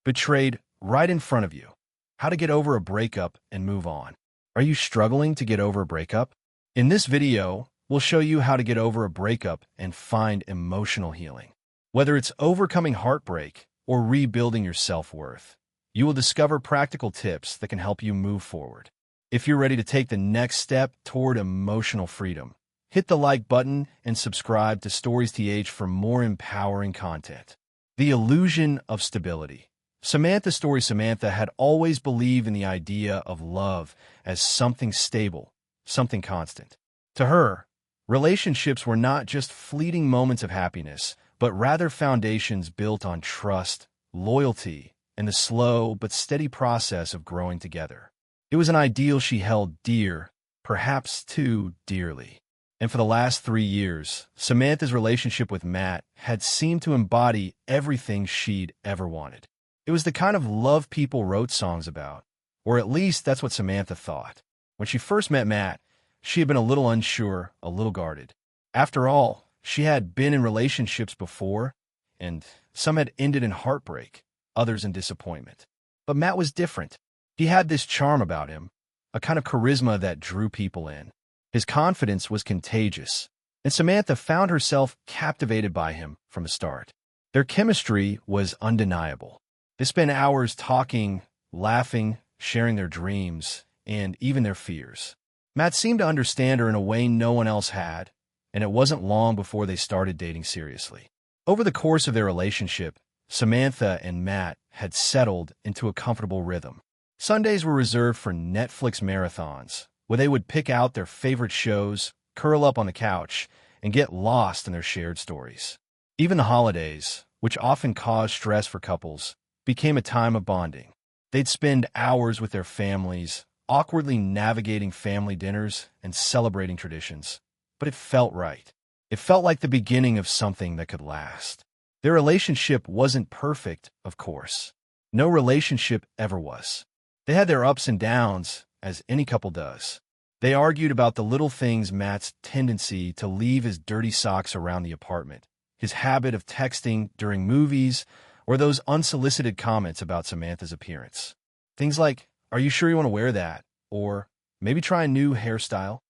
betrayed right in front of you. How to get over a breakup and move on. Are you struggling to get over a breakup? In this video, we'll show you how to get over a breakup and find emotional healing. Whether it's overcoming heartbreak or rebuilding your self-worth, you will discover practical tips that can help you move forward. If you're ready to take the next step toward emotional freedom, hit the like button and subscribe to Stories TH for more empowering content. The illusion of stability. Samantha's story. Samantha had always believed in the idea of love as something stable, something constant. To her, relationships were not just fleeting moments of happiness, but rather foundations built on trust, loyalty, and the slow but steady process of growing together. It was an ideal she held dear, perhaps too dearly. And for the last 3 years, Samantha's relationship with Matt had seemed to embody everything she'd ever wanted. It was the kind of love people wrote songs about, or at least that's what Samantha thought. When she first met Matt, she had been a little unsure, a little guarded. After all, she had been in relationships before, and some had ended in heartbreak, others in disappointment. But Matt was different. He had this charm about him, a kind of charisma that drew people in. His confidence was contagious, and Samantha found herself captivated by him from the start. Their chemistry was undeniable. They spent hours talking, laughing, sharing their dreams, and even their fears. Matt seemed to understand her in a way no one else had, and it wasn't long before they started dating seriously. Over the course of their relationship, Samantha and Matt had settled into a comfortable rhythm. Sundays were reserved for Netflix marathons, where they would pick out their favorite shows, curl up on the couch, and get lost in their shared stories. Even the holidays, which often caused stress for couples, became a time of bonding. They'd spend hours with their families, awkwardly navigating family dinners and celebrating traditions. But it felt right. It felt like the beginning of something that could last. Their relationship wasn't perfect, of course. No relationship ever was. They had their ups and downs, as any couple does. They argued about the little things: Matt's tendency to leave his dirty socks around the apartment, his habit of texting during movies, or those unsolicited comments about Samantha's appearance. Things like, "Are you sure you want to wear that?" Or, "Maybe try a new hairstyle."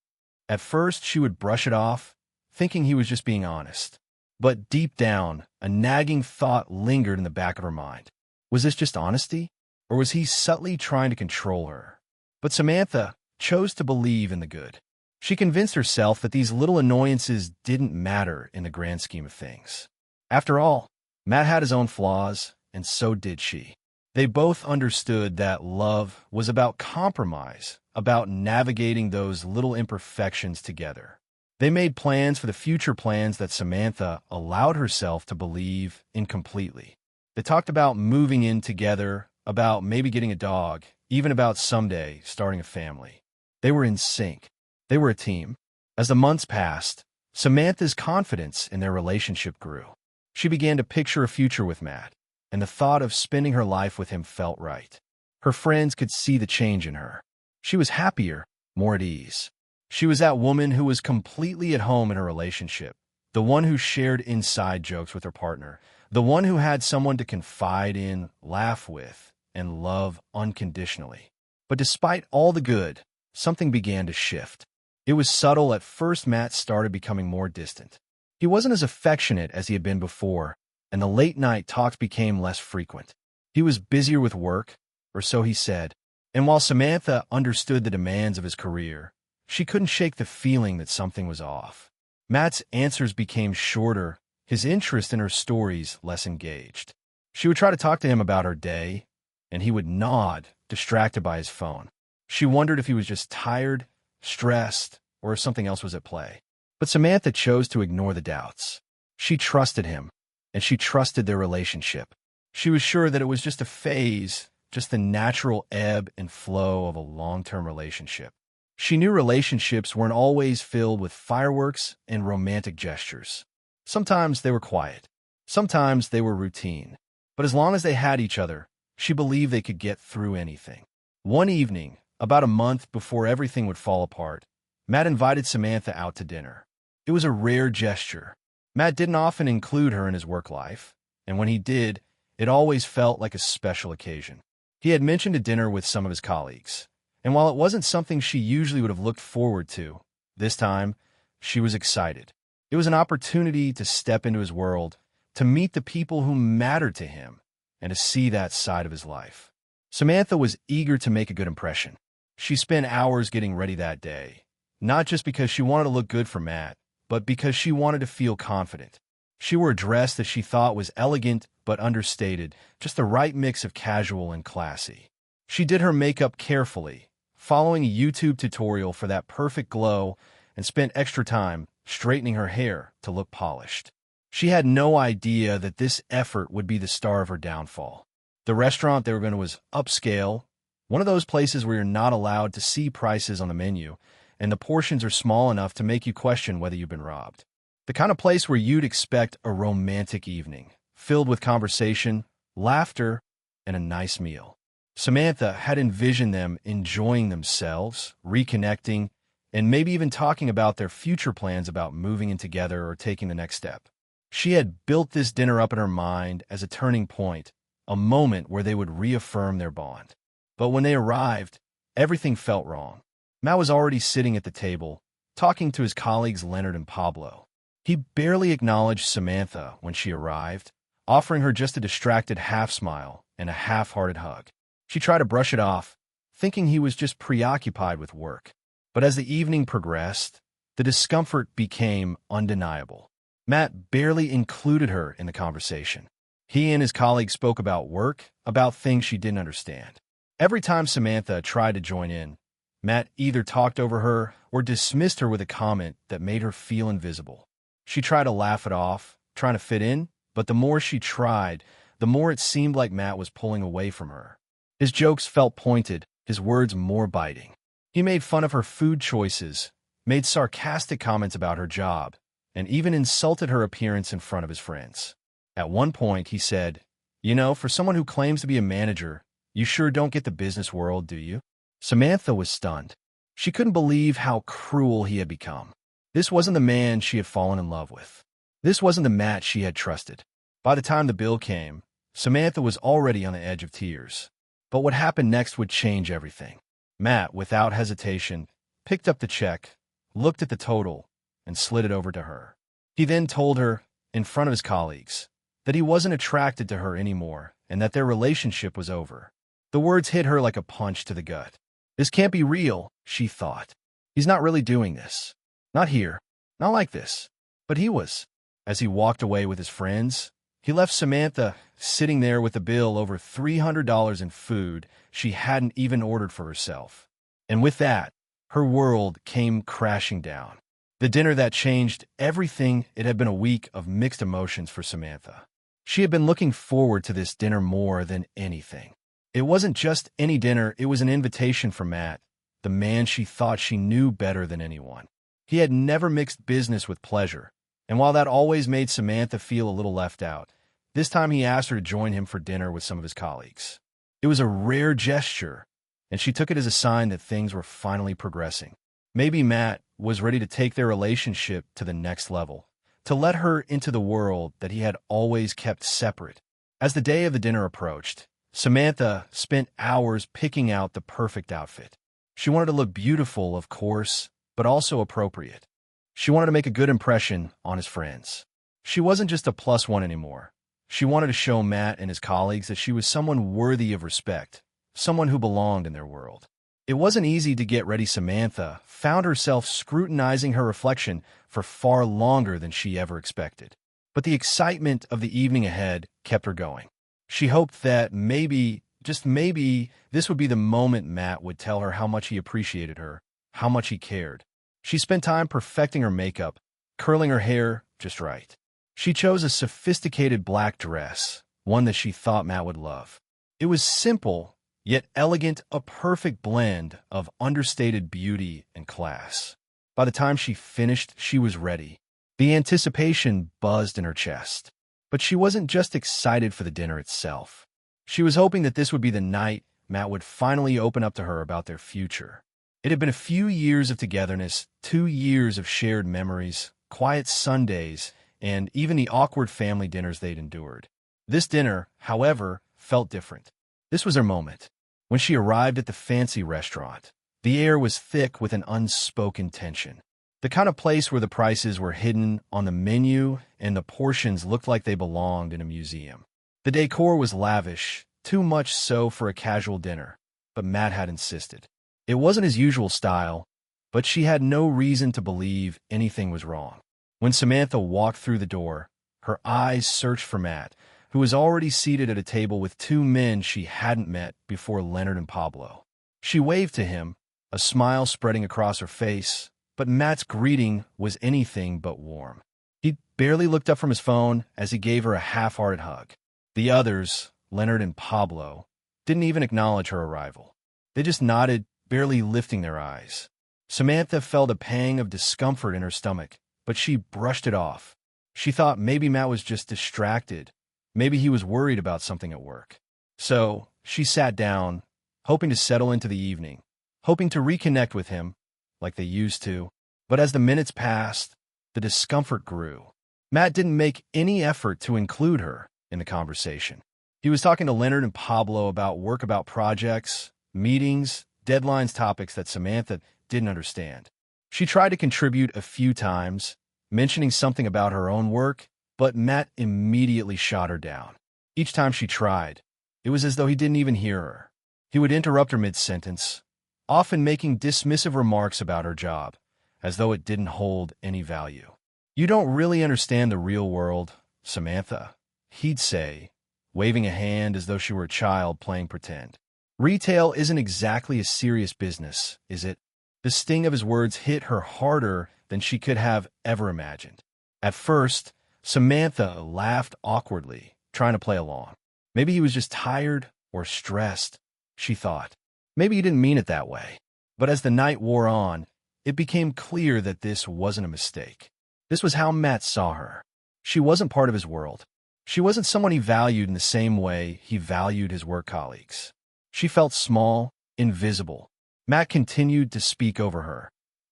At first, she would brush it off, thinking he was just being honest. But deep down, a nagging thought lingered in the back of her mind. Was this just honesty? Or was he subtly trying to control her? But Samantha chose to believe in the good. She convinced herself that these little annoyances didn't matter in the grand scheme of things. After all, Matt had his own flaws, and so did she. They both understood that love was about compromise, about navigating those little imperfections together. They made plans for the future, plans that Samantha allowed herself to believe in completely. They talked about moving in together, about maybe getting a dog, even about someday starting a family. They were in sync. They were a team. As the months passed, Samantha's confidence in their relationship grew. She began to picture a future with Matt, and the thought of spending her life with him felt right. Her friends could see the change in her. She was happier, more at ease. She was that woman who was completely at home in her relationship, the one who shared inside jokes with her partner, the one who had someone to confide in, laugh with, and love unconditionally. But despite all the good, something began to shift. It was subtle. At first, Matt started becoming more distant. He wasn't as affectionate as he had been before, and the late-night talks became less frequent. He was busier with work, or so he said, and while Samantha understood the demands of his career, she couldn't shake the feeling that something was off. Matt's answers became shorter, his interest in her stories less engaged. She would try to talk to him about her day, and he would nod, distracted by his phone. She wondered if he was just tired, stressed, or if something else was at play. But Samantha chose to ignore the doubts. She trusted him, and she trusted their relationship. She was sure that it was just a phase, just the natural ebb and flow of a long-term relationship. She knew relationships weren't always filled with fireworks and romantic gestures. Sometimes they were quiet. Sometimes they were routine. But as long as they had each other, she believed they could get through anything. One evening, about a month before everything would fall apart, Matt invited Samantha out to dinner. It was a rare gesture. Matt didn't often include her in his work life, and when he did, It always felt like a special occasion. He had mentioned a dinner with some of his colleagues, and while it wasn't something she usually would have looked forward to, this time, she was excited. It was an opportunity to step into his world, to meet the people who mattered to him, and to see that side of his life. Samantha was eager to make a good impression. She spent hours getting ready that day, not just because she wanted to look good for Matt, but because she wanted to feel confident. She wore a dress that she thought was elegant but understated, just the right mix of casual and classy. She did her makeup carefully, following a YouTube tutorial for that perfect glow, and spent extra time straightening her hair to look polished. She had no idea that this effort would be the star of her downfall. The restaurant they were going to was upscale, one of those places where you're not allowed to see prices on the menu, and the portions are small enough to make you question whether you've been robbed. The kind of place where you'd expect a romantic evening, filled with conversation, laughter, and a nice meal. Samantha had envisioned them enjoying themselves, reconnecting, and maybe even talking about their future plans about moving in together or taking the next step. She had built this dinner up in her mind as a turning point, a moment where they would reaffirm their bond. But when they arrived, everything felt wrong. Matt was already sitting at the table, talking to his colleagues Leonard and Pablo. He barely acknowledged Samantha when she arrived, offering her just a distracted half-smile and a half-hearted hug. She tried to brush it off, thinking he was just preoccupied with work. But as the evening progressed, the discomfort became undeniable. Matt barely included her in the conversation. He and his colleagues spoke about work, about things she didn't understand. Every time Samantha tried to join in, Matt either talked over her or dismissed her with a comment that made her feel invisible. She tried to laugh it off, trying to fit in, but the more she tried, the more it seemed like Matt was pulling away from her. His jokes felt pointed, his words more biting. He made fun of her food choices, made sarcastic comments about her job, and even insulted her appearance in front of his friends. At one point, he said, "You know, for someone who claims to be a manager, you sure don't get the business world, do you?" Samantha was stunned. She couldn't believe how cruel he had become. This wasn't the man she had fallen in love with. This wasn't the Matt she had trusted. By the time the bill came, Samantha was already on the edge of tears. But what happened next would change everything. Matt, without hesitation, picked up the check, looked at the total, and slid it over to her. He then told her, in front of his colleagues, that he wasn't attracted to her anymore and that their relationship was over. The words hit her like a punch to the gut. This can't be real, she thought. He's not really doing this. Not here. Not like this. But he was. As he walked away with his friends, he left Samantha sitting there with a bill over $300 in food she hadn't even ordered for herself. And with that, her world came crashing down. The dinner that changed everything. It had been a week of mixed emotions for Samantha. She had been looking forward to this dinner more than anything. It wasn't just any dinner, it was an invitation from Matt, the man she thought she knew better than anyone. He had never mixed business with pleasure, and while that always made Samantha feel a little left out, this time he asked her to join him for dinner with some of his colleagues. It was a rare gesture, and she took it as a sign that things were finally progressing. Maybe Matt was ready to take their relationship to the next level, to let her into the world that he had always kept separate. As the day of the dinner approached, Samantha spent hours picking out the perfect outfit. She wanted to look beautiful, of course, but also appropriate. She wanted to make a good impression on his friends. She wasn't just a plus one anymore. She wanted to show Matt and his colleagues that she was someone worthy of respect, someone who belonged in their world. It wasn't easy to get ready. Samantha found herself scrutinizing her reflection for far longer than she ever expected. But the excitement of the evening ahead kept her going. She hoped that maybe, just maybe, this would be the moment Matt would tell her how much he appreciated her, how much he cared. She spent time perfecting her makeup, curling her hair just right. She chose a sophisticated black dress, one that she thought Matt would love. It was simple, yet elegant, a perfect blend of understated beauty and class. By the time she finished, she was ready. The anticipation buzzed in her chest. But she wasn't just excited for the dinner itself. She was hoping that this would be the night Matt would finally open up to her about their future. It had been a few years of togetherness, 2 years of shared memories, quiet Sundays, and even the awkward family dinners they'd endured. This dinner, however, felt different. This was her moment. When she arrived at the fancy restaurant, the air was thick with an unspoken tension. The kind of place where the prices were hidden on the menu and the portions looked like they belonged in a museum. The decor was lavish, too much so for a casual dinner, but Matt had insisted. It wasn't his usual style, but she had no reason to believe anything was wrong. When Samantha walked through the door, her eyes searched for Matt, who was already seated at a table with two men she hadn't met before Leonard and Pablo. She waved to him, a smile spreading across her face, but Matt's greeting was anything but warm. He barely looked up from his phone as he gave her a half-hearted hug. The others, Leonard and Pablo, didn't even acknowledge her arrival. They just nodded, barely lifting their eyes. Samantha felt a pang of discomfort in her stomach, but she brushed it off. She thought maybe Matt was just distracted. Maybe he was worried about something at work. So she sat down, hoping to settle into the evening, hoping to reconnect with him like they used to. But as the minutes passed, the discomfort grew. Matt didn't make any effort to include her in the conversation. He was talking to Leonard and Pablo about work, about projects, meetings, deadlines, topics that Samantha didn't understand. She tried to contribute a few times, mentioning something about her own work, but Matt immediately shot her down. Each time she tried, it was as though he didn't even hear her. He would interrupt her mid-sentence, often making dismissive remarks about her job, as though it didn't hold any value. "You don't really understand the real world, Samantha," he'd say, waving a hand as though she were a child playing pretend. "Retail isn't exactly a serious business, is it?" The sting of his words hit her harder than she could have ever imagined. At first, Samantha laughed awkwardly, trying to play along. Maybe he was just tired or stressed, she thought. Maybe he didn't mean it that way. But as the night wore on, it became clear that this wasn't a mistake. This was how Matt saw her. She wasn't part of his world. She wasn't someone he valued in the same way he valued his work colleagues. She felt small, invisible. Matt continued to speak over her,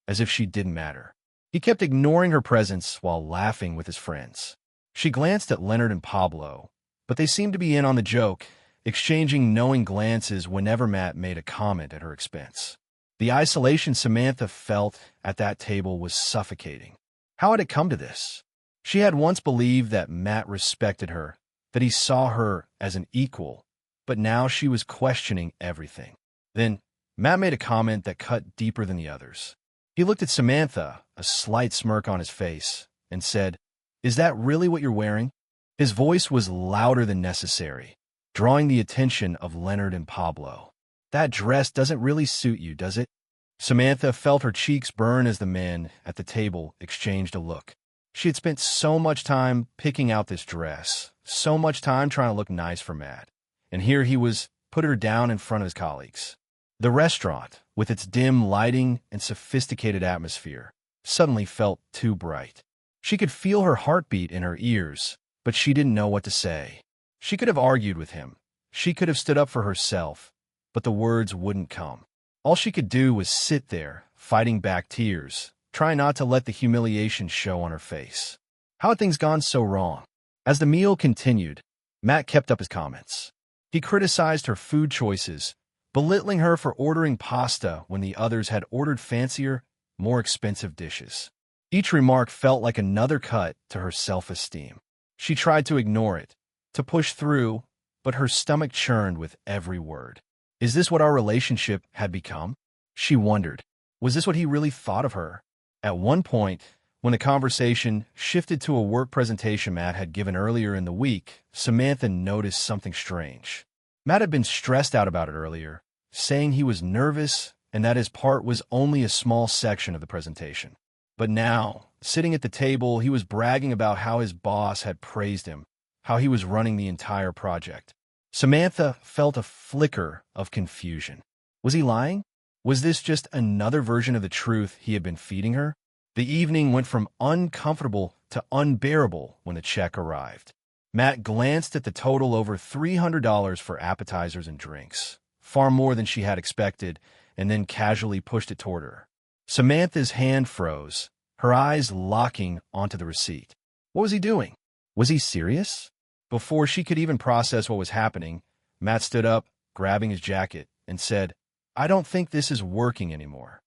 as if she didn't matter. He kept ignoring her presence while laughing with his friends. She glanced at Leonard and Pablo, but they seemed to be in on the joke, exchanging knowing glances whenever Matt made a comment at her expense. The isolation Samantha felt at that table was suffocating. How had it come to this? She had once believed that Matt respected her, that he saw her as an equal, but now she was questioning everything. Then, Matt made a comment that cut deeper than the others. He looked at Samantha, a slight smirk on his face, and said, "Is that really what you're wearing?" His voice was louder than necessary, drawing the attention of Leonard and Pablo. "That dress doesn't really suit you, does it?" Samantha felt her cheeks burn as the men at the table exchanged a look. She had spent so much time picking out this dress, so much time trying to look nice for Matt, and here he was put her down in front of his colleagues. The restaurant, with its dim lighting and sophisticated atmosphere, suddenly felt too bright. She could feel her heartbeat in her ears, but she didn't know what to say. She could have argued with him. She could have stood up for herself, but the words wouldn't come. All she could do was sit there, fighting back tears, trying not to let the humiliation show on her face. How had things gone so wrong? As the meal continued, Matt kept up his comments. He criticized her food choices, belittling her for ordering pasta when the others had ordered fancier, more expensive dishes. Each remark felt like another cut to her self-esteem. She tried to ignore it, to push through, but her stomach churned with every word. Is this what our relationship had become? She wondered. Was this what he really thought of her? At one point, when the conversation shifted to a work presentation Matt had given earlier in the week, Samantha noticed something strange. Matt had been stressed out about it earlier, saying he was nervous and that his part was only a small section of the presentation. But now, sitting at the table, he was bragging about how his boss had praised him, how he was running the entire project. Samantha felt a flicker of confusion. Was he lying? Was this just another version of the truth he had been feeding her? The evening went from uncomfortable to unbearable when the check arrived. Matt glanced at the total, over $300 for appetizers and drinks, far more than she had expected, and then casually pushed it toward her. Samantha's hand froze, her eyes locking onto the receipt. What was he doing? Was he serious? Before she could even process what was happening, Matt stood up, grabbing his jacket, and said, "I don't think this is working anymore."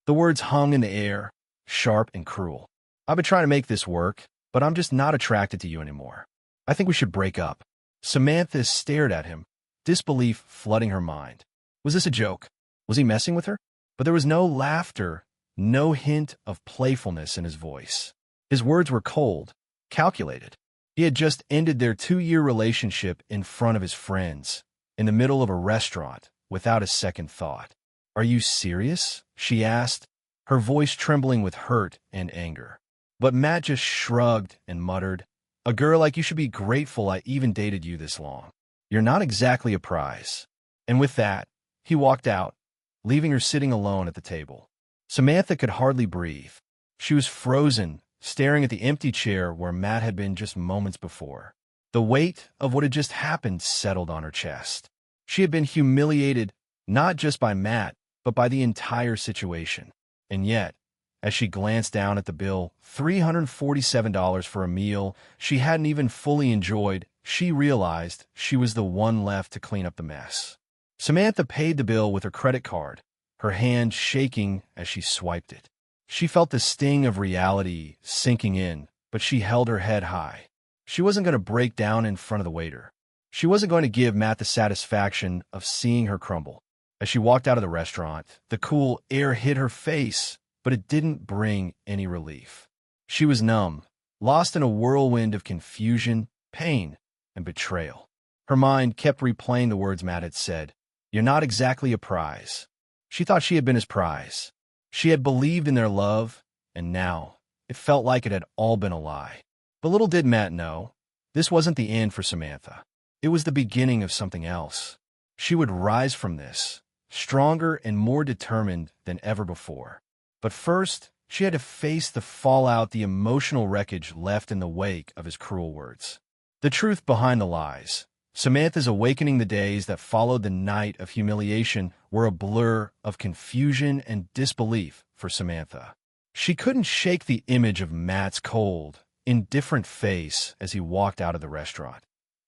The words hung in the air, sharp and cruel. "I've been trying to make this work, but I'm just not attracted to you anymore. I think we should break up." Samantha stared at him, disbelief flooding her mind. Was this a joke? Was he messing with her? But there was no laughter, no hint of playfulness in his voice. His words were cold, calculated. He had just ended their 2-year relationship in front of his friends, in the middle of a restaurant, without a second thought. "Are you serious?" she asked, her voice trembling with hurt and anger. But Matt just shrugged and muttered, "A girl like you should be grateful I even dated you this long. You're not exactly a prize." And with that, he walked out, leaving her sitting alone at the table. Samantha could hardly breathe. She was frozen, staring at the empty chair where Matt had been just moments before. The weight of what had just happened settled on her chest. She had been humiliated not just by Matt, but by the entire situation. And yet, as she glanced down at the bill, $347 for a meal she hadn't even fully enjoyed, she realized she was the one left to clean up the mess. Samantha paid the bill with her credit card, her hand shaking as she swiped it. She felt the sting of reality sinking in, but she held her head high. She wasn't going to break down in front of the waiter. She wasn't going to give Matt the satisfaction of seeing her crumble. As she walked out of the restaurant, the cool air hit her face, but it didn't bring any relief. She was numb, lost in a whirlwind of confusion, pain, and betrayal. Her mind kept replaying the words Matt had said, "You're not exactly a prize." She thought she had been his prize. She had believed in their love, and now it felt like it had all been a lie. But little did Matt know, this wasn't the end for Samantha. It was the beginning of something else. She would rise from this, stronger and more determined than ever before. But first, she had to face the fallout, the emotional wreckage left in the wake of his cruel words. The truth behind the lies. Samantha's awakening, the days that followed the night of humiliation, were a blur of confusion and disbelief for Samantha. She couldn't shake the image of Matt's cold, indifferent face as he walked out of the restaurant,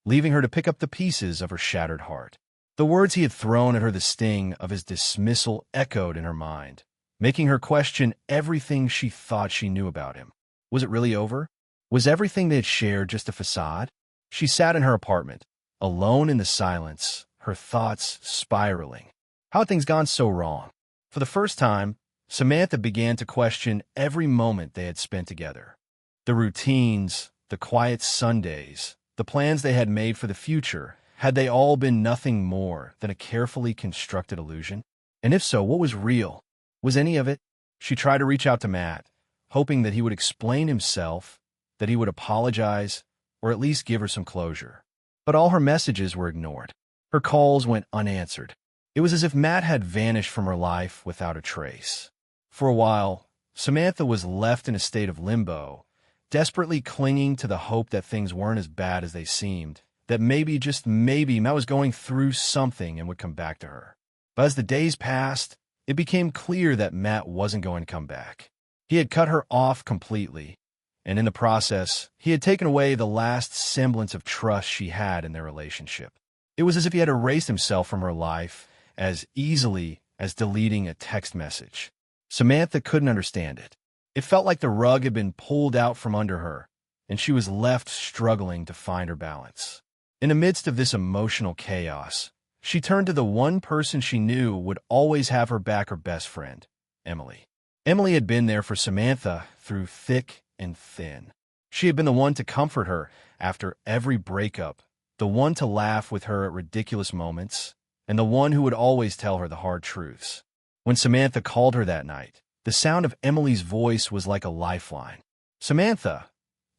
leaving her to pick up the pieces of her shattered heart. The words he had thrown at her, the sting of his dismissal, echoed in her mind, making her question everything she thought she knew about him. Was it really over? Was everything they had shared just a facade? She sat in her apartment, alone in the silence, her thoughts spiraling. How had things gone so wrong? For the first time, Samantha began to question every moment they had spent together. The routines, the quiet Sundays, the plans they had made for the future, had they all been nothing more than a carefully constructed illusion? And if so, what was real? Was any of it? She tried to reach out to Matt, hoping that he would explain himself, that he would apologize, or at least give her some closure. But all her messages were ignored. Her calls went unanswered. It was as if Matt had vanished from her life without a trace. For a while, Samantha was left in a state of limbo, desperately clinging to the hope that things weren't as bad as they seemed, that maybe, just maybe, Matt was going through something and would come back to her. But as the days passed, it became clear that Matt wasn't going to come back. He had cut her off completely, and in the process, he had taken away the last semblance of trust she had in their relationship. It was as if he had erased himself from her life as easily as deleting a text message. Samantha couldn't understand it. It felt like the rug had been pulled out from under her, and she was left struggling to find her balance. In the midst of this emotional chaos, she turned to the one person she knew would always have her back, her best friend, Emily. Emily had been there for Samantha through thick and thin. She had been the one to comfort her after every breakup, the one to laugh with her at ridiculous moments, and the one who would always tell her the hard truths. When Samantha called her that night, the sound of Emily's voice was like a lifeline. "Samantha,"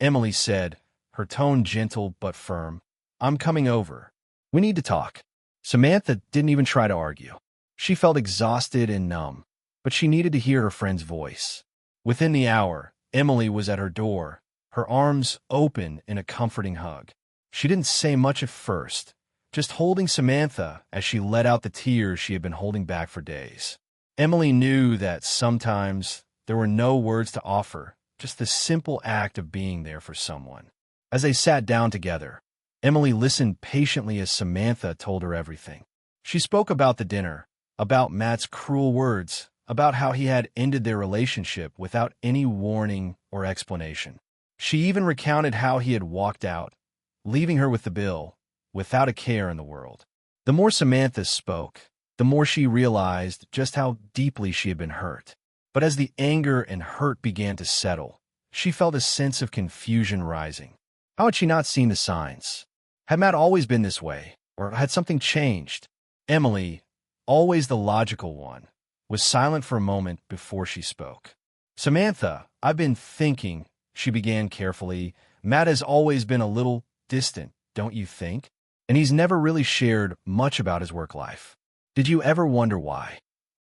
Emily said, her tone gentle but firm, "I'm coming over. We need to talk." Samantha didn't even try to argue. She felt exhausted and numb, but she needed to hear her friend's voice. Within the hour, Emily was at her door, her arms open in a comforting hug. She didn't say much at first, just holding Samantha as she let out the tears she had been holding back for days. Emily knew that sometimes there were no words to offer, just the simple act of being there for someone. As they sat down together, Emily listened patiently as Samantha told her everything. She spoke about the dinner, about Matt's cruel words, about how he had ended their relationship without any warning or explanation. She even recounted how he had walked out, leaving her with the bill, without a care in the world. The more Samantha spoke, the more she realized just how deeply she had been hurt. But as the anger and hurt began to settle, she felt a sense of confusion rising. How had she not seen the signs? Had Matt always been this way, or had something changed? Emily, always the logical one, was silent for a moment before she spoke. Samantha, I've been thinking, she began carefully. Matt has always been a little distant, don't you think? And he's never really shared much about his work life. Did you ever wonder why?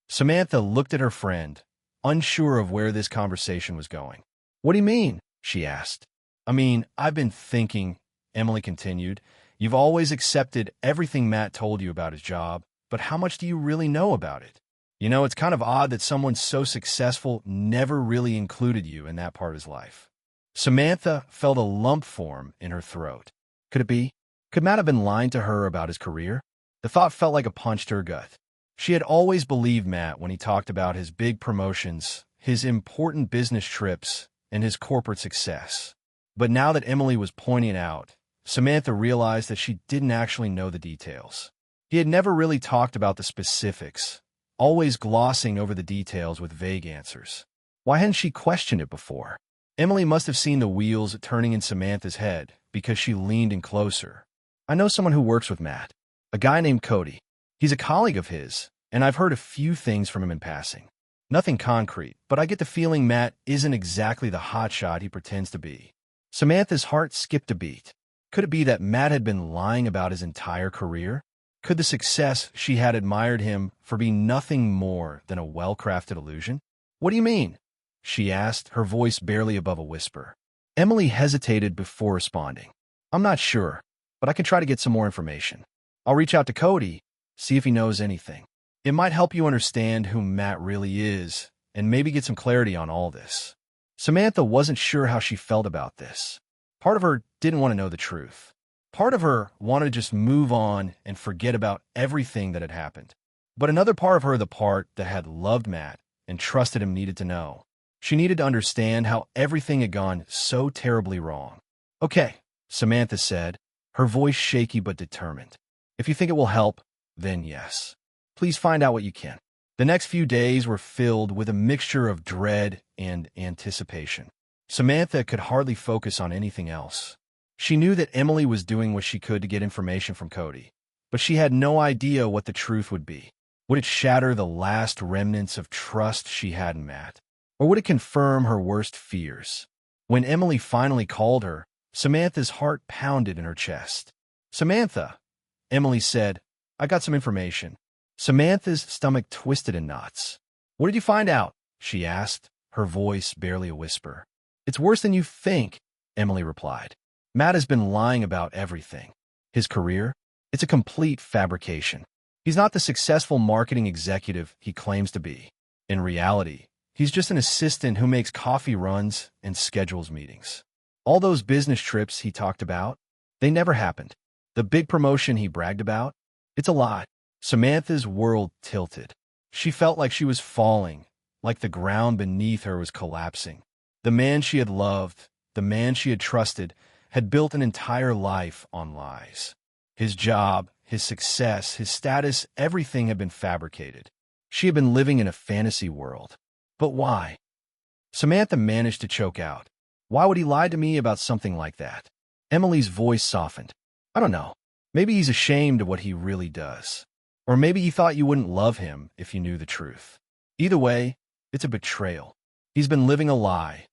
Samantha looked at her friend, unsure of where this conversation was going. What do you mean? She asked. I mean, I've been thinking, Emily continued. You've always accepted everything Matt told you about his job, but how much do you really know about it? You know, it's kind of odd that someone so successful never really included you in that part of his life. Samantha felt a lump form in her throat. Could it be? Could Matt have been lying to her about his career? The thought felt like a punch to her gut. She had always believed Matt when he talked about his big promotions, his important business trips, and his corporate success. But now that Emily was pointing it out, Samantha realized that she didn't actually know the details. He had never really talked about the specifics, always glossing over the details with vague answers. Why hadn't she questioned it before? Emily must have seen the wheels turning in Samantha's head because she leaned in closer. I know someone who works with Matt, a guy named Cody. He's a colleague of his, and I've heard a few things from him in passing. Nothing concrete, but I get the feeling Matt isn't exactly the hotshot he pretends to be. Samantha's heart skipped a beat. Could it be that Matt had been lying about his entire career? Could the success she had admired him for be nothing more than a well-crafted illusion? What do you mean? She asked, her voice barely above a whisper. Emily hesitated before responding. I'm not sure, but I can try to get some more information. I'll reach out to Cody, see if he knows anything. It might help you understand who Matt really is, and maybe get some clarity on all this. Samantha wasn't sure how she felt about this. Part of her didn't want to know the truth. Part of her wanted to just move on and forget about everything that had happened. But another part of her, the part that had loved Matt and trusted him, needed to know. She needed to understand how everything had gone so terribly wrong. Okay, Samantha said, her voice shaky but determined. If you think it will help, then yes. Please find out what you can. The next few days were filled with a mixture of dread and anticipation. Samantha could hardly focus on anything else. She knew that Emily was doing what she could to get information from Cody, but she had no idea what the truth would be. Would it shatter the last remnants of trust she had in Matt? Or would it confirm her worst fears? When Emily finally called her, Samantha's heart pounded in her chest. Samantha, Emily said, I got some information. Samantha's stomach twisted in knots. What did you find out? She asked, her voice barely a whisper. It's worse than you think, Emily replied. Matt has been lying about everything. His career? It's a complete fabrication. He's not the successful marketing executive he claims to be. In reality, he's just an assistant who makes coffee runs and schedules meetings. All those business trips he talked about, they never happened. The big promotion he bragged about, it's a lie. Samantha's world tilted. She felt like she was falling, like the ground beneath her was collapsing. The man she had loved, the man she had trusted, had built an entire life on lies. His job, his success, his status, everything had been fabricated. She had been living in a fantasy world. But why? Samantha managed to choke out. Why would he lie to me about something like that? Emily's voice softened. I don't know. Maybe he's ashamed of what he really does. Or maybe he thought you wouldn't love him if you knew the truth. Either way, it's a betrayal. He's been living a lie,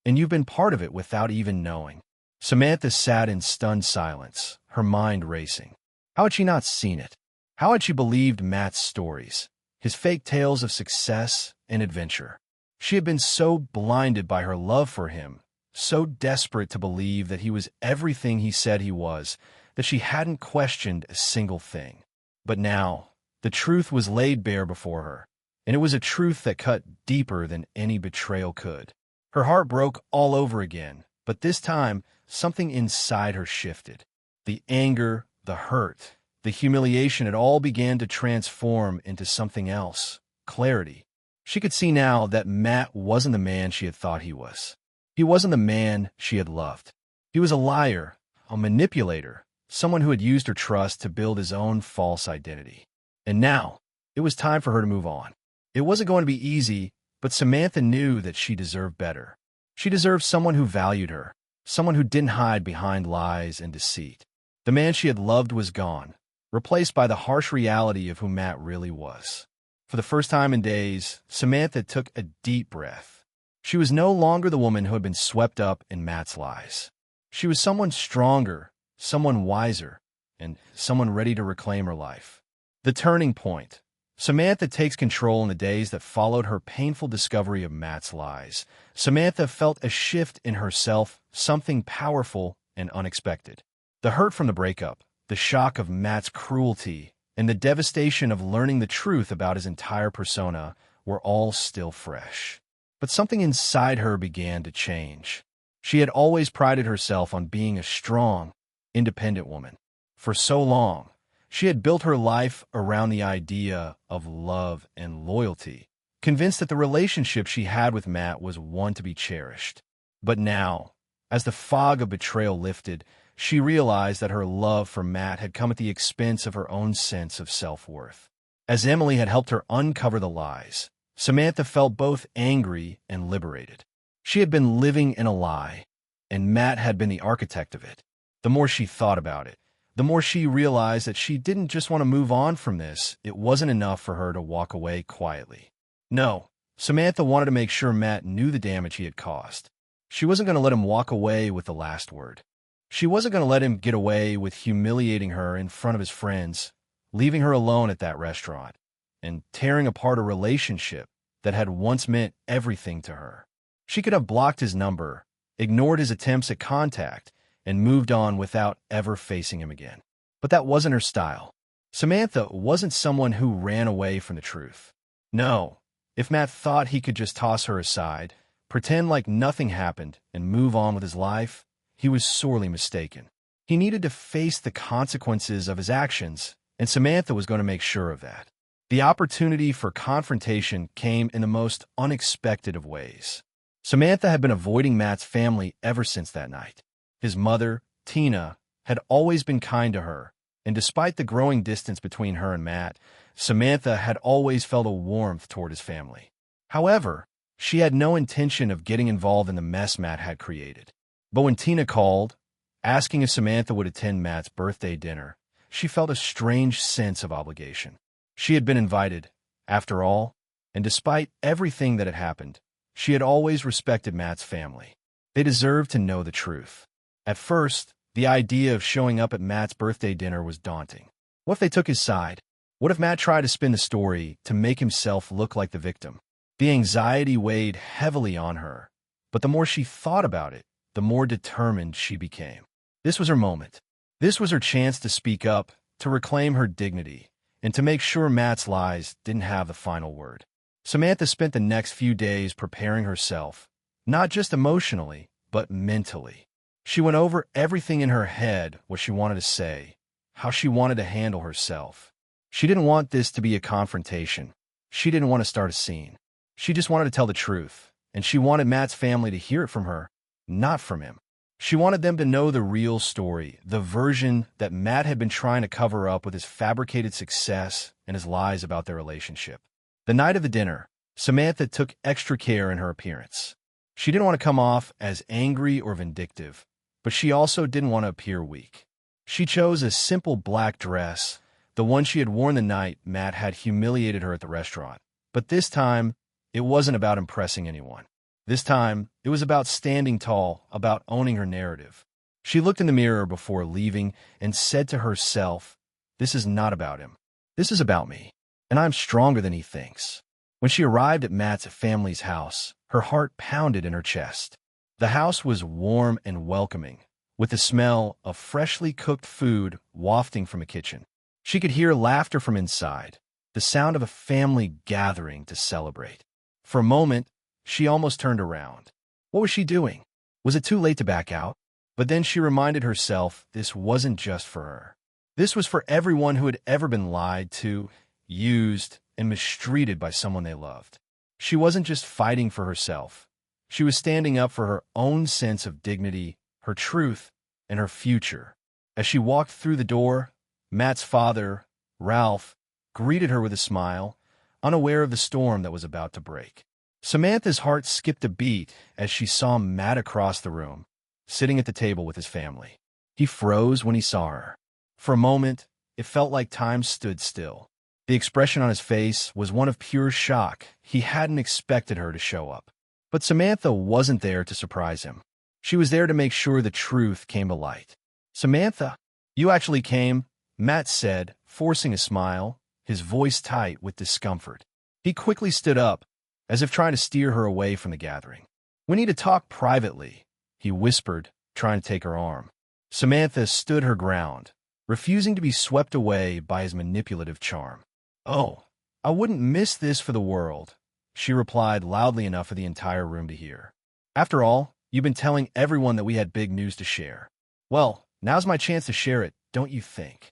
and you've been part of it without even knowing. Samantha sat in stunned silence, her mind racing. How had she not seen it? How had she believed Matt's stories, his fake tales of success and adventure? She had been so blinded by her love for him, so desperate to believe that he was everything he said he was, that she hadn't questioned a single thing. But now, the truth was laid bare before her, and it was a truth that cut deeper than any betrayal could. Her heart broke all over again, but this time, something inside her shifted. The anger, the hurt, the humiliation, it all began to transform into something else, clarity. She could see now that Matt wasn't the man she had thought he was. He wasn't the man she had loved. He was a liar, a manipulator, someone who had used her trust to build his own false identity. And now, it was time for her to move on. It wasn't going to be easy, but Samantha knew that she deserved better. She deserved someone who valued her, someone who didn't hide behind lies and deceit. The man she had loved was gone, replaced by the harsh reality of who Matt really was. For the first time in days, Samantha took a deep breath. She was no longer the woman who had been swept up in Matt's lies. She was someone stronger, someone wiser, and someone ready to reclaim her life. The turning point. Samantha takes control in the days that followed her painful discovery of Matt's lies. Samantha felt a shift in herself, something powerful and unexpected. The hurt from the breakup, the shock of Matt's cruelty, and the devastation of learning the truth about his entire persona were all still fresh. But something inside her began to change. She had always prided herself on being a strong, independent woman. For so long, she had built her life around the idea of love and loyalty, convinced that the relationship she had with Matt was one to be cherished. But now, as the fog of betrayal lifted, she realized that her love for Matt had come at the expense of her own sense of self-worth. As Emily had helped her uncover the lies, Samantha felt both angry and liberated. She had been living in a lie, and Matt had been the architect of it. The more she thought about it, the more she realized that she didn't just want to move on from this. It wasn't enough for her to walk away quietly. No, Samantha wanted to make sure Matt knew the damage he had caused. She wasn't going to let him walk away with the last word. She wasn't going to let him get away with humiliating her in front of his friends, leaving her alone at that restaurant, and tearing apart a relationship that had once meant everything to her. She could have blocked his number, ignored his attempts at contact, and moved on without ever facing him again. But that wasn't her style. Samantha wasn't someone who ran away from the truth. No, if Matt thought he could just toss her aside, pretend like nothing happened, and move on with his life, he was sorely mistaken. He needed to face the consequences of his actions, and Samantha was going to make sure of that. The opportunity for confrontation came in the most unexpected of ways. Samantha had been avoiding Matt's family ever since that night. His mother, Tina, had always been kind to her, and despite the growing distance between her and Matt, Samantha had always felt a warmth toward his family. However, she had no intention of getting involved in the mess Matt had created. But when Tina called, asking if Samantha would attend Matt's birthday dinner, she felt a strange sense of obligation. She had been invited, after all, and despite everything that had happened, she had always respected Matt's family. They deserved to know the truth. At first, the idea of showing up at Matt's birthday dinner was daunting. What if they took his side? What if Matt tried to spin the story to make himself look like the victim? The anxiety weighed heavily on her, but the more she thought about it, the more determined she became. This was her moment. This was her chance to speak up, to reclaim her dignity, and to make sure Matt's lies didn't have the final word. Samantha spent the next few days preparing herself, not just emotionally, but mentally. She went over everything in her head, what she wanted to say, how she wanted to handle herself. She didn't want this to be a confrontation. She didn't want to start a scene. She just wanted to tell the truth, and she wanted Matt's family to hear it from her, not from him. She wanted them to know the real story, the version that Matt had been trying to cover up with his fabricated success and his lies about their relationship. The night of the dinner, Samantha took extra care in her appearance. She didn't want to come off as angry or vindictive, but she also didn't want to appear weak. She chose a simple black dress, the one she had worn the night Matt had humiliated her at the restaurant. But this time, it wasn't about impressing anyone. This time, it was about standing tall, about owning her narrative. She looked in the mirror before leaving and said to herself, "This is not about him. This is about me, and I'm stronger than he thinks." When she arrived at Matt's family's house, her heart pounded in her chest. The house was warm and welcoming, with the smell of freshly cooked food wafting from the kitchen. She could hear laughter from inside, the sound of a family gathering to celebrate. For a moment, she almost turned around. What was she doing? Was it too late to back out? But then she reminded herself this wasn't just for her. This was for everyone who had ever been lied to, used, and mistreated by someone they loved. She wasn't just fighting for herself. She was standing up for her own sense of dignity, her truth, and her future. As she walked through the door, Matt's father, Ralph, greeted her with a smile, unaware of the storm that was about to break. Samantha's heart skipped a beat as she saw Matt across the room, sitting at the table with his family. He froze when he saw her. For a moment, it felt like time stood still. The expression on his face was one of pure shock. He hadn't expected her to show up. But Samantha wasn't there to surprise him. She was there to make sure the truth came to light. "Samantha, you actually came," Matt said, forcing a smile, his voice tight with discomfort. He quickly stood up, as if trying to steer her away from the gathering. "We need to talk privately," he whispered, trying to take her arm. Samantha stood her ground, refusing to be swept away by his manipulative charm. "Oh, I wouldn't miss this for the world," she replied loudly enough for the entire room to hear. "After all, you've been telling everyone that we had big news to share. Well, now's my chance to share it, don't you think?"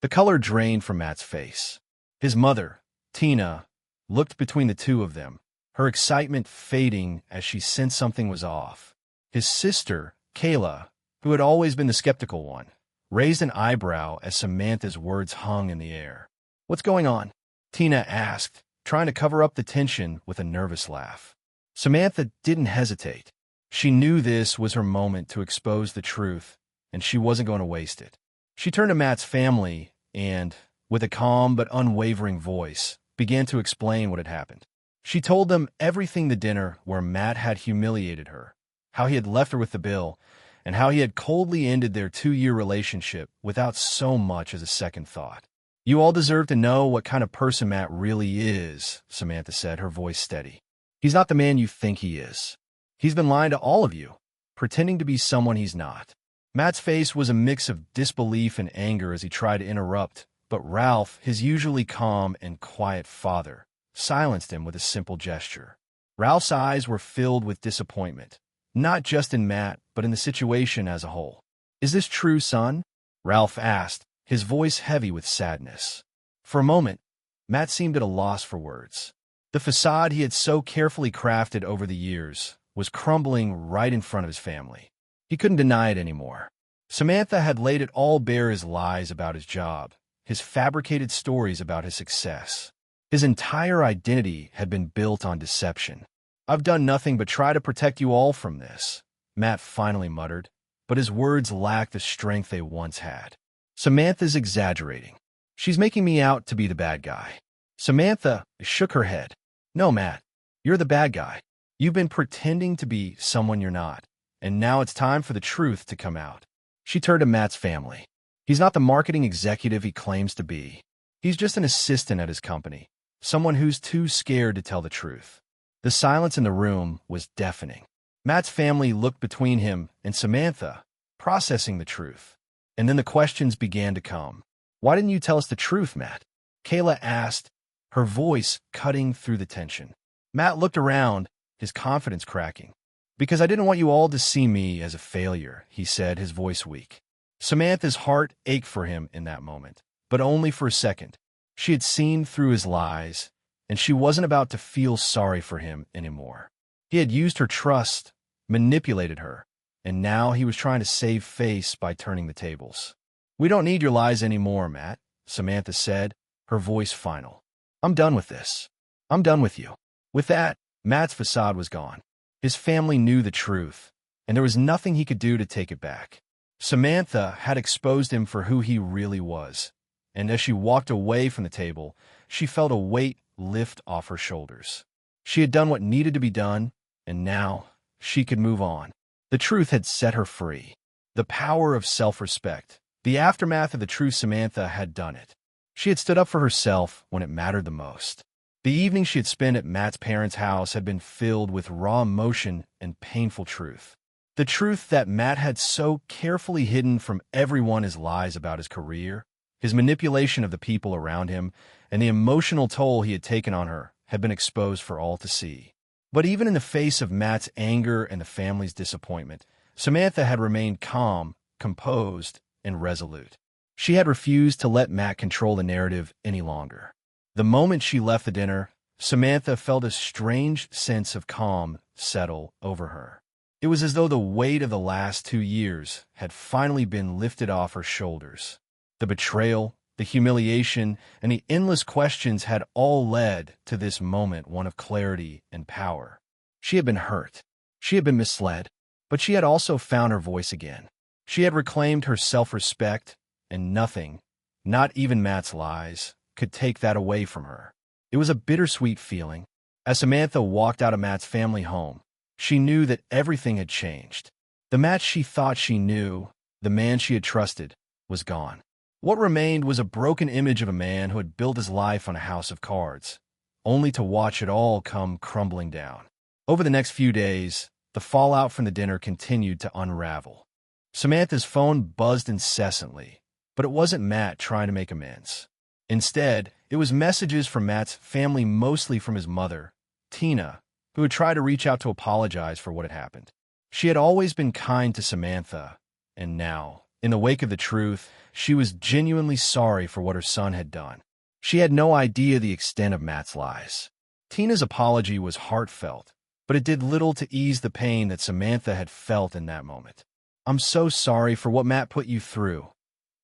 The color drained from Matt's face. His mother, Tina, looked between the two of them, her excitement fading as she sensed something was off. His sister, Kayla, who had always been the skeptical one, raised an eyebrow as Samantha's words hung in the air. "What's going on?" Tina asked, trying to cover up the tension with a nervous laugh. Samantha didn't hesitate. She knew this was her moment to expose the truth, and she wasn't going to waste it. She turned to Matt's family and, with a calm but unwavering voice, began to explain what had happened. She told them everything: the dinner where Matt had humiliated her, how he had left her with the bill, and how he had coldly ended their 2-year relationship without so much as a second thought. "You all deserve to know what kind of person Matt really is," Samantha said, her voice steady. "He's not the man you think he is. He's been lying to all of you, pretending to be someone he's not." Matt's face was a mix of disbelief and anger as he tried to interrupt, but Ralph, his usually calm and quiet father, silenced him with a simple gesture. Ralph's eyes were filled with disappointment, not just in Matt, but in the situation as a whole. "Is this true, son?" Ralph asked, his voice heavy with sadness. For a moment, Matt seemed at a loss for words. The facade he had so carefully crafted over the years was crumbling right in front of his family. He couldn't deny it anymore. Samantha had laid it all bare: his lies about his job, his fabricated stories about his success. His entire identity had been built on deception. "I've done nothing but try to protect you all from this," Matt finally muttered, but his words lacked the strength they once had. "Samantha's exaggerating. She's making me out to be the bad guy." Samantha shook her head. "No, Matt, you're the bad guy. You've been pretending to be someone you're not, and now it's time for the truth to come out." She turned to Matt's family. "He's not the marketing executive he claims to be. He's just an assistant at his company, someone who's too scared to tell the truth." The silence in the room was deafening. Matt's family looked between him and Samantha, processing the truth. And then the questions began to come. "Why didn't you tell us the truth, Matt?" Kayla asked, her voice cutting through the tension. Matt looked around, his confidence cracking. "Because I didn't want you all to see me as a failure," he said, his voice weak. Samantha's heart ached for him in that moment, but only for a second. She had seen through his lies, and she wasn't about to feel sorry for him anymore. He had used her trust, manipulated her, and now he was trying to save face by turning the tables. "We don't need your lies anymore, Matt," Samantha said, her voice final. "I'm done with this. I'm done with you." With that, Matt's facade was gone. His family knew the truth, and there was nothing he could do to take it back. Samantha had exposed him for who he really was, and as she walked away from the table, she felt a weight lift off her shoulders. She had done what needed to be done, and now she could move on. The truth had set her free. The power of self-respect. The aftermath of the true Samantha had done it. She had stood up for herself when it mattered the most. The evening she had spent at Matt's parents' house had been filled with raw emotion and painful truth. The truth that Matt had so carefully hidden from everyone: his lies about his career, his manipulation of the people around him, and the emotional toll he had taken on her had been exposed for all to see. But even in the face of Matt's anger and the family's disappointment, Samantha had remained calm, composed, and resolute. She had refused to let Matt control the narrative any longer. The moment she left the dinner, Samantha felt a strange sense of calm settle over her. It was as though the weight of the last 2 years had finally been lifted off her shoulders. The betrayal, the humiliation, and the endless questions had all led to this moment, one of clarity and power. She had been hurt. She had been misled. But she had also found her voice again. She had reclaimed her self-respect, and nothing, not even Matt's lies, could take that away from her. It was a bittersweet feeling. As Samantha walked out of Matt's family home, she knew that everything had changed. The Matt she thought she knew, the man she had trusted, was gone. What remained was a broken image of a man who had built his life on a house of cards, only to watch it all come crumbling down. Over the next few days, the fallout from the dinner continued to unravel. Samantha's phone buzzed incessantly, but it wasn't Matt trying to make amends. Instead, it was messages from Matt's family, mostly from his mother, Tina, who had tried to reach out to apologize for what had happened. She had always been kind to Samantha, and now, in the wake of the truth, she was genuinely sorry for what her son had done. She had no idea the extent of Matt's lies. Tina's apology was heartfelt, but it did little to ease the pain that Samantha had felt in that moment. "I'm so sorry for what Matt put you through,"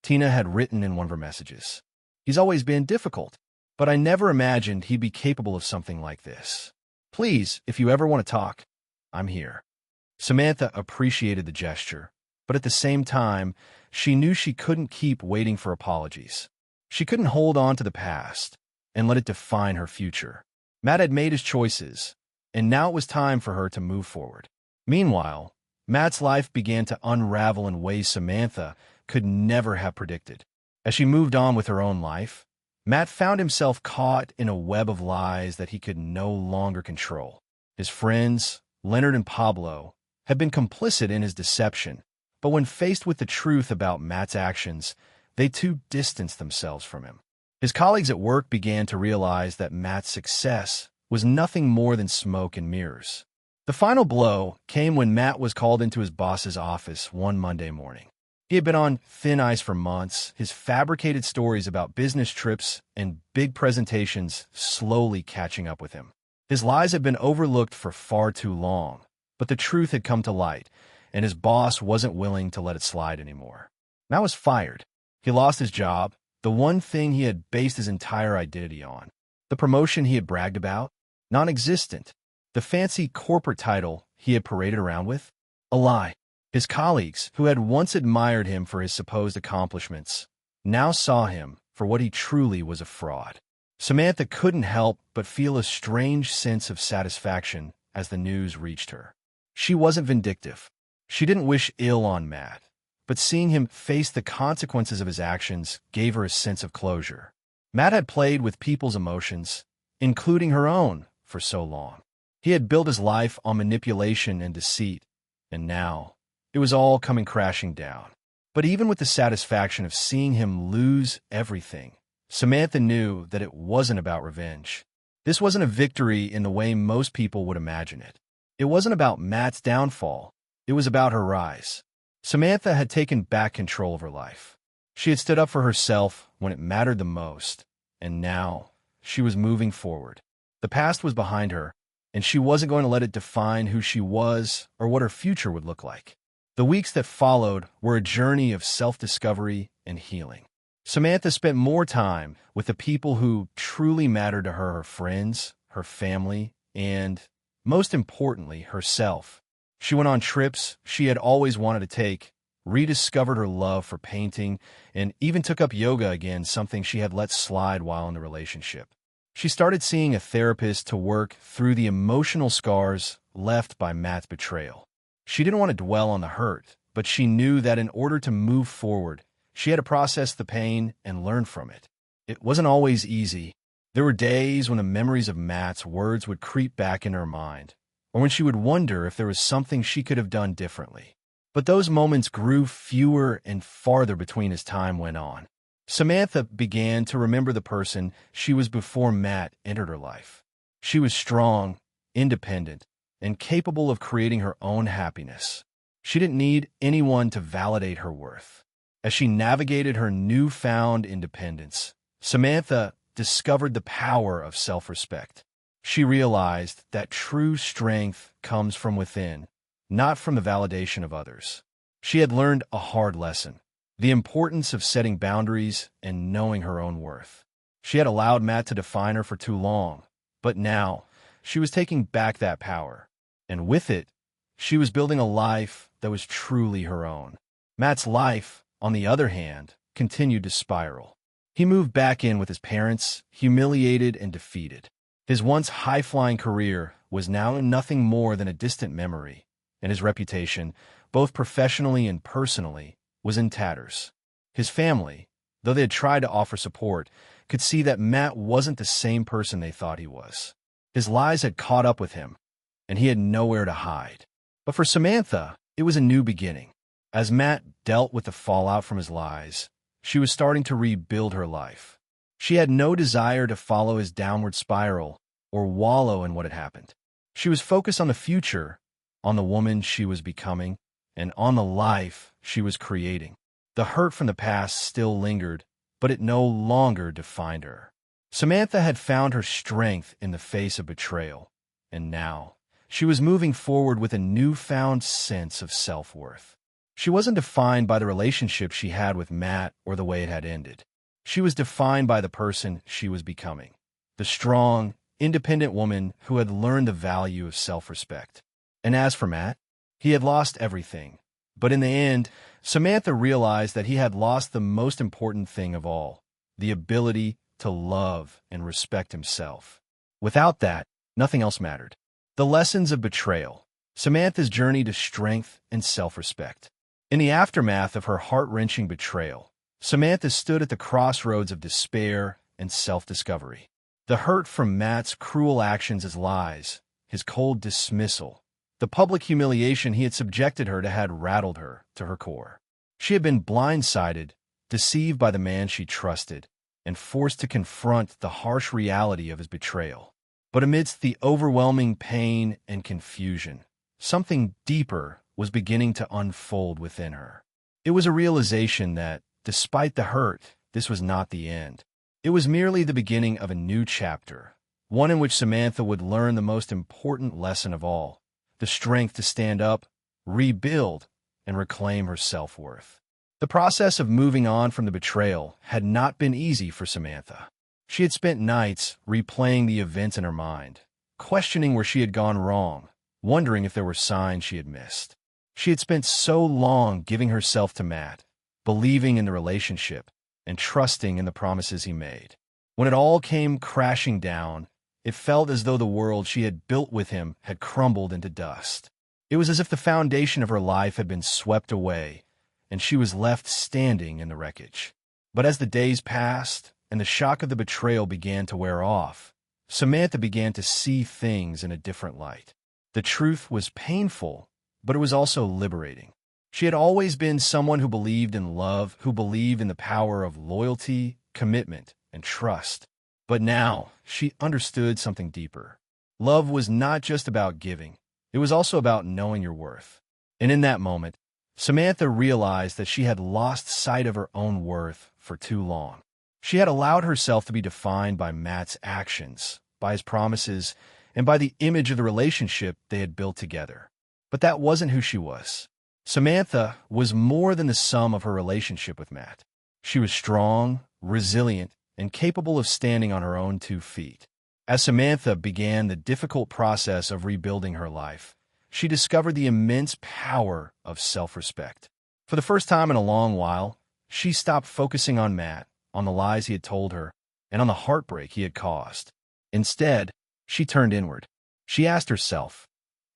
Tina had written in one of her messages. "He's always been difficult, but I never imagined he'd be capable of something like this. Please, if you ever want to talk, I'm here." Samantha appreciated the gesture, but at the same time, she knew she couldn't keep waiting for apologies. She couldn't hold on to the past and let it define her future. Matt had made his choices, and now it was time for her to move forward. Meanwhile, Matt's life began to unravel in ways Samantha could never have predicted. As she moved on with her own life, Matt found himself caught in a web of lies that he could no longer control. His friends, Leonard and Pablo, had been complicit in his deception, but when faced with the truth about Matt's actions, they too distanced themselves from him. His colleagues at work began to realize that Matt's success was nothing more than smoke and mirrors. The final blow came when Matt was called into his boss's office one Monday morning. He had been on thin ice for months, his fabricated stories about business trips and big presentations slowly catching up with him. His lies had been overlooked for far too long, but the truth had come to light, and his boss wasn't willing to let it slide anymore. Matt was fired. He lost his job, the one thing he had based his entire identity on. The promotion he had bragged about, non-existent. The fancy corporate title he had paraded around with, a lie. His colleagues, who had once admired him for his supposed accomplishments, now saw him for what he truly was, a fraud. Samantha couldn't help but feel a strange sense of satisfaction as the news reached her. She wasn't vindictive. She didn't wish ill on Matt, but seeing him face the consequences of his actions gave her a sense of closure. Matt had played with people's emotions, including her own, for so long. He had built his life on manipulation and deceit, and now it was all coming crashing down. But even with the satisfaction of seeing him lose everything, Samantha knew that it wasn't about revenge. This wasn't a victory in the way most people would imagine it. It wasn't about Matt's downfall. It was about her rise. Samantha had taken back control of her life. She had stood up for herself when it mattered the most, and now she was moving forward. The past was behind her, and she wasn't going to let it define who she was or what her future would look like. The weeks that followed were a journey of self-discovery and healing. Samantha spent more time with the people who truly mattered to her friends, her family, and, most importantly, herself. She went on trips she had always wanted to take, rediscovered her love for painting, and even took up yoga again, something she had let slide while in the relationship. She started seeing a therapist to work through the emotional scars left by Matt's betrayal. She didn't want to dwell on the hurt, but she knew that in order to move forward, she had to process the pain and learn from it. It wasn't always easy. There were days when the memories of Matt's words would creep back in her mind, or when she would wonder if there was something she could have done differently. But those moments grew fewer and farther between as time went on. Samantha began to remember the person she was before Matt entered her life. She was strong, independent, and capable of creating her own happiness. She didn't need anyone to validate her worth. As she navigated her newfound independence, Samantha discovered the power of self-respect. She realized that true strength comes from within, not from the validation of others. She had learned a hard lesson: the importance of setting boundaries and knowing her own worth. She had allowed Matt to define her for too long, but now she was taking back that power. And with it, she was building a life that was truly her own. Matt's life, on the other hand, continued to spiral. He moved back in with his parents, humiliated and defeated. His once high-flying career was now nothing more than a distant memory, and his reputation, both professionally and personally, was in tatters. His family, though they had tried to offer support, could see that Matt wasn't the same person they thought he was. His lies had caught up with him, and he had nowhere to hide. But for Samantha, it was a new beginning. As Matt dealt with the fallout from his lies, she was starting to rebuild her life. She had no desire to follow his downward spiral or wallow in what had happened. She was focused on the future, on the woman she was becoming, and on the life she was creating. The hurt from the past still lingered, but it no longer defined her. Samantha had found her strength in the face of betrayal, and now she was moving forward with a newfound sense of self-worth. She wasn't defined by the relationship she had with Matt or the way it had ended. She was defined by the person she was becoming, the strong, independent woman who had learned the value of self-respect. And as for Matt, he had lost everything. But in the end, Samantha realized that he had lost the most important thing of all: the ability to love and respect himself. Without that, nothing else mattered. The lessons of betrayal, Samantha's journey to strength and self-respect. In the aftermath of her heart-wrenching betrayal, Samantha stood at the crossroads of despair and self-discovery. The hurt from Matt's cruel actions as lies, his cold dismissal, the public humiliation he had subjected her to had rattled her to her core. She had been blindsided, deceived by the man she trusted, and forced to confront the harsh reality of his betrayal. But amidst the overwhelming pain and confusion, something deeper was beginning to unfold within her. It was a realization that, despite the hurt, this was not the end. It was merely the beginning of a new chapter, one in which Samantha would learn the most important lesson of all: the strength to stand up, rebuild, and reclaim her self-worth. The process of moving on from the betrayal had not been easy for Samantha. She had spent nights replaying the events in her mind, questioning where she had gone wrong, wondering if there were signs she had missed. She had spent so long giving herself to Matt, believing in the relationship, and trusting in the promises he made. When it all came crashing down, it felt as though the world she had built with him had crumbled into dust. It was as if the foundation of her life had been swept away, and she was left standing in the wreckage. But as the days passed, and the shock of the betrayal began to wear off, Samantha began to see things in a different light. The truth was painful, but it was also liberating. She had always been someone who believed in love, who believed in the power of loyalty, commitment, and trust. But now, she understood something deeper. Love was not just about giving. It was also about knowing your worth. And in that moment, Samantha realized that she had lost sight of her own worth for too long. She had allowed herself to be defined by Matt's actions, by his promises, and by the image of the relationship they had built together. But that wasn't who she was. Samantha was more than the sum of her relationship with Matt. She was strong, resilient, and capable of standing on her own 2 feet. As Samantha began the difficult process of rebuilding her life, she discovered the immense power of self-respect. For the first time in a long while, she stopped focusing on Matt, on the lies he had told her, and on the heartbreak he had caused. Instead, she turned inward. She asked herself,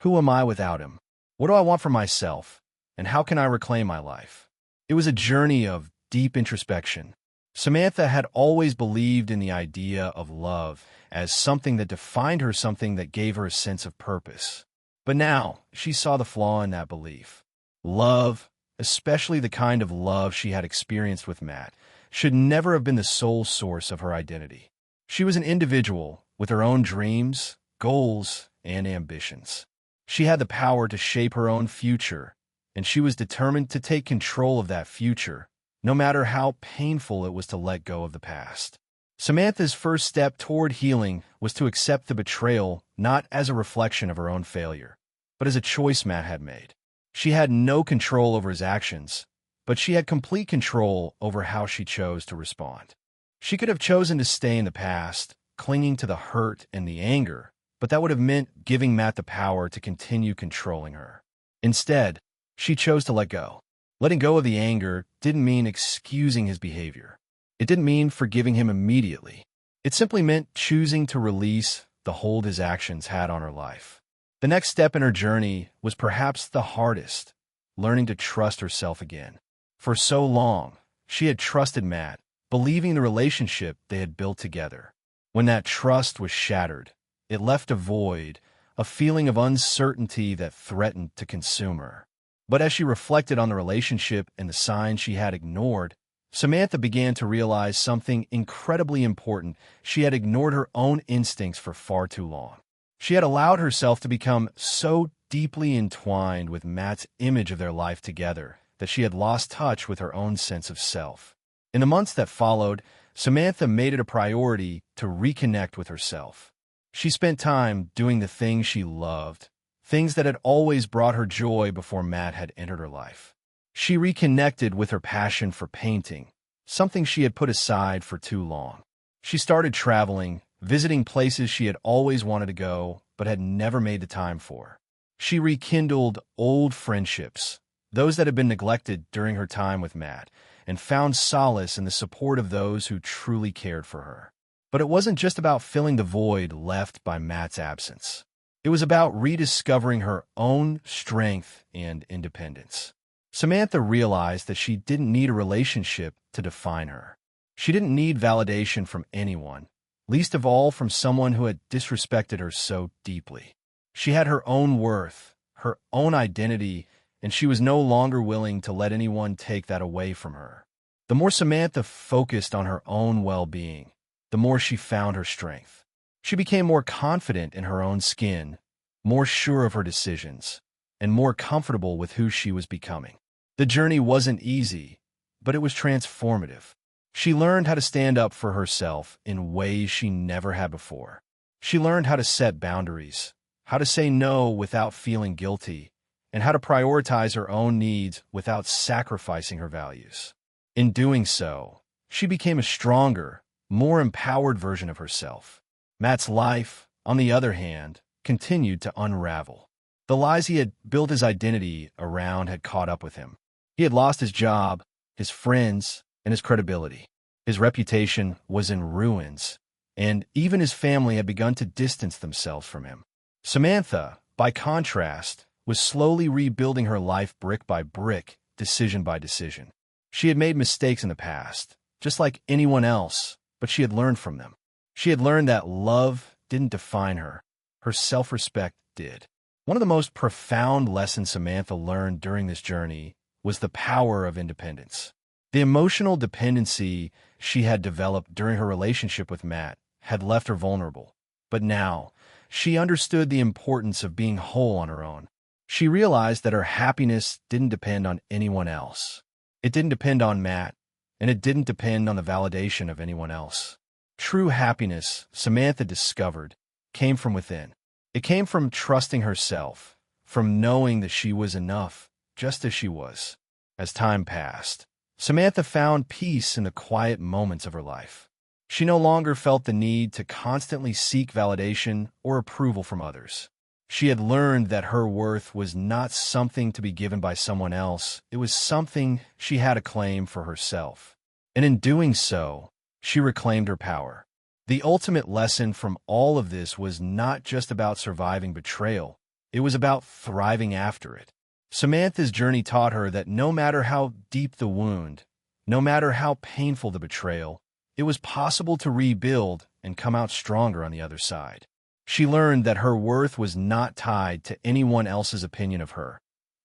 "Who am I without him? What do I want for myself? And how can I reclaim my life?" It was a journey of deep introspection. Samantha had always believed in the idea of love as something that defined her, something that gave her a sense of purpose. But now, she saw the flaw in that belief. Love, especially the kind of love she had experienced with Matt, should never have been the sole source of her identity. She was an individual with her own dreams, goals, and ambitions. She had the power to shape her own future, and she was determined to take control of that future, no matter how painful it was to let go of the past. Samantha's first step toward healing was to accept the betrayal not as a reflection of her own failure, but as a choice Matt had made. She had no control over his actions, but she had complete control over how she chose to respond. She could have chosen to stay in the past, clinging to the hurt and the anger, but that would have meant giving Matt the power to continue controlling her. Instead, she chose to let go. Letting go of the anger didn't mean excusing his behavior. It didn't mean forgiving him immediately. It simply meant choosing to release the hold his actions had on her life. The next step in her journey was perhaps the hardest, learning to trust herself again. For so long, she had trusted Matt, believing the relationship they had built together. When that trust was shattered, it left a void, a feeling of uncertainty that threatened to consume her. But as she reflected on the relationship and the signs she had ignored, Samantha began to realize something incredibly important. She had ignored her own instincts for far too long. She had allowed herself to become so deeply entwined with Matt's image of their life together that she had lost touch with her own sense of self. In the months that followed, Samantha made it a priority to reconnect with herself. She spent time doing the things she loved, things that had always brought her joy before Matt had entered her life. She reconnected with her passion for painting, something she had put aside for too long. She started traveling, visiting places she had always wanted to go but had never made the time for. She rekindled old friendships, those that had been neglected during her time with Matt, and found solace in the support of those who truly cared for her. But it wasn't just about filling the void left by Matt's absence. It was about rediscovering her own strength and independence. Samantha realized that she didn't need a relationship to define her. She didn't need validation from anyone, least of all from someone who had disrespected her so deeply. She had her own worth, her own identity, and she was no longer willing to let anyone take that away from her. The more Samantha focused on her own well-being, the more she found her strength. She became more confident in her own skin, more sure of her decisions, and more comfortable with who she was becoming. The journey wasn't easy, but it was transformative. She learned how to stand up for herself in ways she never had before. She learned how to set boundaries, how to say no without feeling guilty, and how to prioritize her own needs without sacrificing her values. In doing so, she became a stronger, more empowered version of herself. Matt's life, on the other hand, continued to unravel. The lies he had built his identity around had caught up with him. He had lost his job, his friends, and his credibility. His reputation was in ruins, and even his family had begun to distance themselves from him. Samantha, by contrast, was slowly rebuilding her life brick by brick, decision by decision. She had made mistakes in the past, just like anyone else, but she had learned from them. She had learned that love didn't define her. Her self-respect did. One of the most profound lessons Samantha learned during this journey was the power of independence. The emotional dependency she had developed during her relationship with Matt had left her vulnerable. But now, she understood the importance of being whole on her own. She realized that her happiness didn't depend on anyone else. It didn't depend on Matt, and it didn't depend on the validation of anyone else. True happiness, Samantha discovered, came from within. It came from trusting herself, from knowing that she was enough, just as she was. As time passed, Samantha found peace in the quiet moments of her life. She no longer felt the need to constantly seek validation or approval from others. She had learned that her worth was not something to be given by someone else. It was something she had to claim for herself. And in doing so, she reclaimed her power. The ultimate lesson from all of this was not just about surviving betrayal. It was about thriving after it. Samantha's journey taught her that no matter how deep the wound, no matter how painful the betrayal, it was possible to rebuild and come out stronger on the other side. She learned that her worth was not tied to anyone else's opinion of her,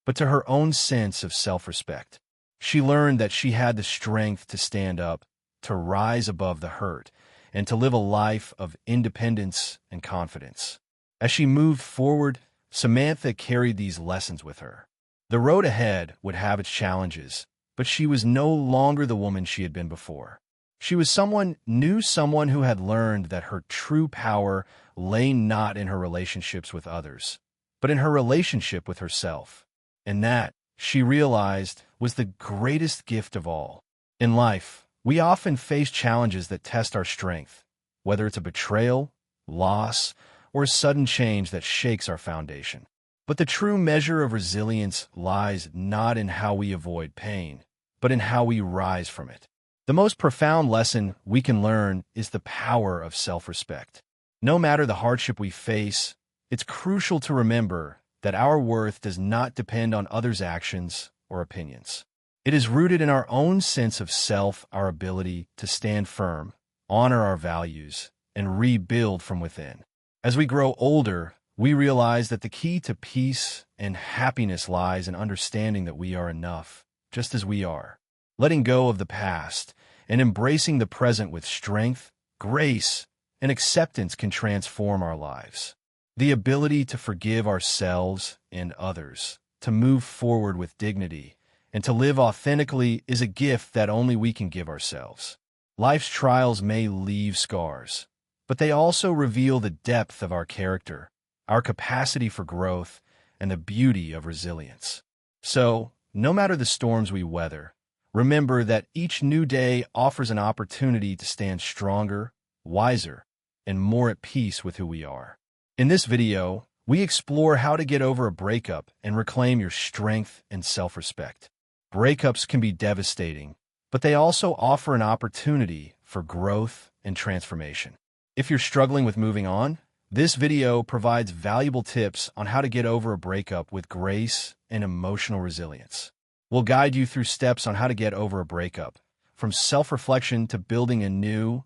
but to her own sense of self-respect. She learned that she had the strength to stand up, to rise above the hurt, and to live a life of independence and confidence. As she moved forward, Samantha carried these lessons with her. The road ahead would have its challenges, but she was no longer the woman she had been before. She was someone new, someone who had learned that her true power lay not in her relationships with others, but in her relationship with herself. And that, she realized, was the greatest gift of all. In life, we often face challenges that test our strength, whether it's a betrayal, loss, or a sudden change that shakes our foundation. But the true measure of resilience lies not in how we avoid pain, but in how we rise from it. The most profound lesson we can learn is the power of self-respect. No matter the hardship we face, it's crucial to remember that our worth does not depend on others' actions or opinions. It is rooted in our own sense of self, our ability to stand firm, honor our values, and rebuild from within. As we grow older, we realize that the key to peace and happiness lies in understanding that we are enough, just as we are. Letting go of the past and embracing the present with strength, grace, and acceptance can transform our lives. The ability to forgive ourselves and others, to move forward with dignity, and to live authentically is a gift that only we can give ourselves. Life's trials may leave scars, but they also reveal the depth of our character, our capacity for growth, and the beauty of resilience. So, no matter the storms we weather, remember that each new day offers an opportunity to stand stronger, wiser, and more at peace with who we are. In this video, we explore how to get over a breakup and reclaim your strength and self-respect. Breakups can be devastating, but they also offer an opportunity for growth and transformation. If you're struggling with moving on, this video provides valuable tips on how to get over a breakup with grace and emotional resilience. We'll guide you through steps on how to get over a breakup, from self-reflection to building a new,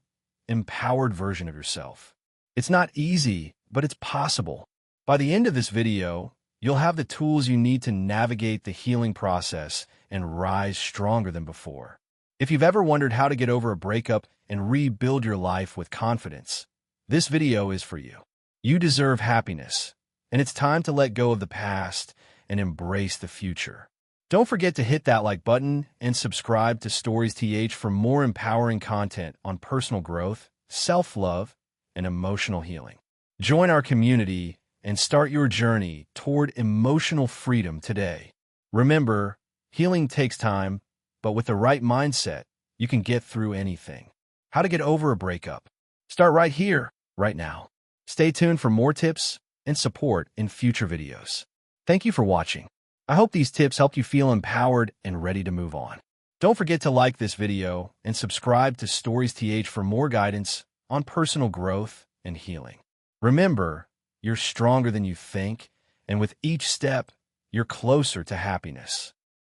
empowered version of yourself. It's not easy, but it's possible. By the end of this video, you'll have the tools you need to navigate the healing process and rise stronger than before. If you've ever wondered how to get over a breakup and rebuild your life with confidence, this video is for you. You deserve happiness, and it's time to let go of the past and embrace the future. Don't forget to hit that like button and subscribe to Stories TH for more empowering content on personal growth, self-love, and emotional healing. Join our community and start your journey toward emotional freedom today. Remember, healing takes time, but with the right mindset, you can get through anything. How to get over a breakup? Start right here, right now. Stay tuned for more tips and support in future videos. Thank you for watching. I hope these tips helped you feel empowered and ready to move on. Don't forget to like this video and subscribe to Stories TH for more guidance on personal growth and healing. Remember, you're stronger than you think, and with each step, you're closer to happiness.